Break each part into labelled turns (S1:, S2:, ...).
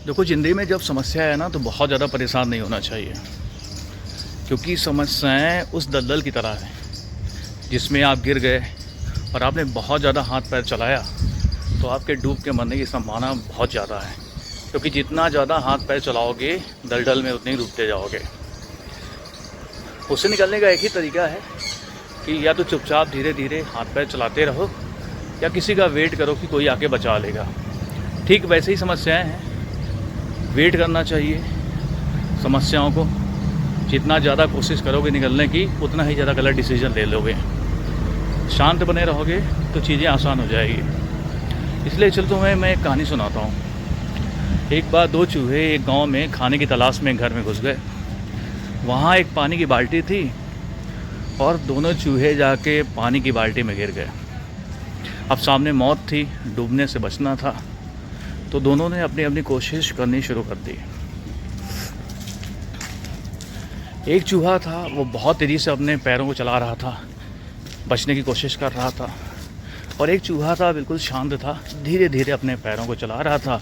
S1: देखो, ज़िंदगी में जब समस्या है ना तो बहुत ज़्यादा परेशान नहीं होना चाहिए, क्योंकि समस्याएं उस दलदल की तरह हैं जिसमें आप गिर गए और आपने बहुत ज़्यादा हाथ पैर चलाया तो आपके डूब के मरने की संभावना बहुत ज़्यादा है, क्योंकि जितना ज़्यादा हाथ पैर चलाओगे दलदल में उतने ही डूबते जाओगे। उससे निकलने का एक ही तरीका है कि या तो चुपचाप धीरे धीरे हाथ पैर चलाते रहो या किसी का वेट करो कि कोई आके बचा लेगा। ठीक वैसे ही समस्याएं हैं, वेट करना चाहिए समस्याओं को। जितना ज़्यादा कोशिश करोगे निकलने की उतना ही ज़्यादा गलत डिसीजन ले लोगे। शांत बने रहोगे तो चीज़ें आसान हो जाएगी। इसलिए चल तुम्हें मैं एक कहानी सुनाता हूँ। एक बार दो चूहे एक गांव में खाने की तलाश में घर में घुस गए। वहाँ एक पानी की बाल्टी थी और दोनों चूहे जाके पानी की बाल्टी में गिर गए। अब सामने मौत थी, डूबने से बचना था, तो दोनों ने अपनी अपनी कोशिश करनी शुरू कर दी। एक चूहा था, वो बहुत तेज़ी से अपने पैरों को चला रहा था, बचने की कोशिश कर रहा था। और एक चूहा था बिल्कुल शांत था, धीरे धीरे अपने पैरों को चला रहा था,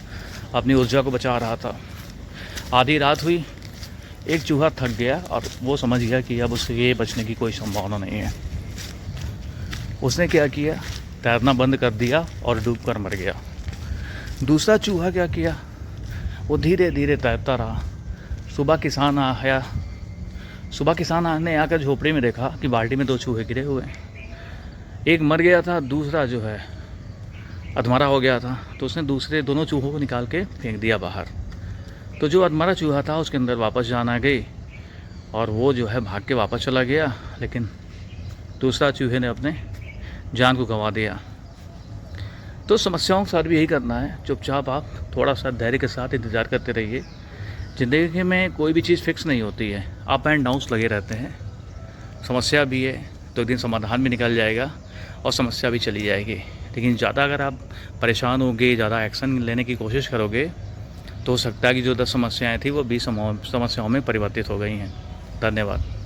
S1: अपनी ऊर्जा को बचा रहा था। आधी रात हुई, एक चूहा थक गया और वो समझ गया कि अब उससे ये बचने की कोई संभावना नहीं है। उसने क्या किया, तैरना बंद कर दिया और डूब कर मर गया। दूसरा चूहा क्या किया, वो धीरे धीरे तैरता रहा। सुबह किसान ने आकर झोपड़ी में देखा कि बाल्टी में दो चूहे गिरे हुए हैं। एक मर गया था, दूसरा जो है अधमरा हो गया था, तो उसने दूसरे दोनों चूहों को निकाल के फेंक दिया बाहर। तो जो अधमरा चूहा था उसके अंदर वापस जान आ गई और वो जो है भाग के वापस चला गया, लेकिन दूसरा चूहे ने अपने जान को गंवा दिया। तो समस्याओं के साथ भी यही करना है, चुपचाप आप थोड़ा सा धैर्य के साथ इंतज़ार करते रहिए। ज़िंदगी में कोई भी चीज़ फिक्स नहीं होती है, अप एंड डाउन्स लगे रहते हैं। समस्या भी है तो एक दिन समाधान भी निकल जाएगा और समस्या भी चली जाएगी। लेकिन ज़्यादा अगर आप परेशान होगे, ज़्यादा एक्शन लेने की कोशिश करोगे तो हो सकता है कि जो 10 समस्याएँ थी वो 20 समस्याओं में परिवर्तित हो गई हैं। धन्यवाद।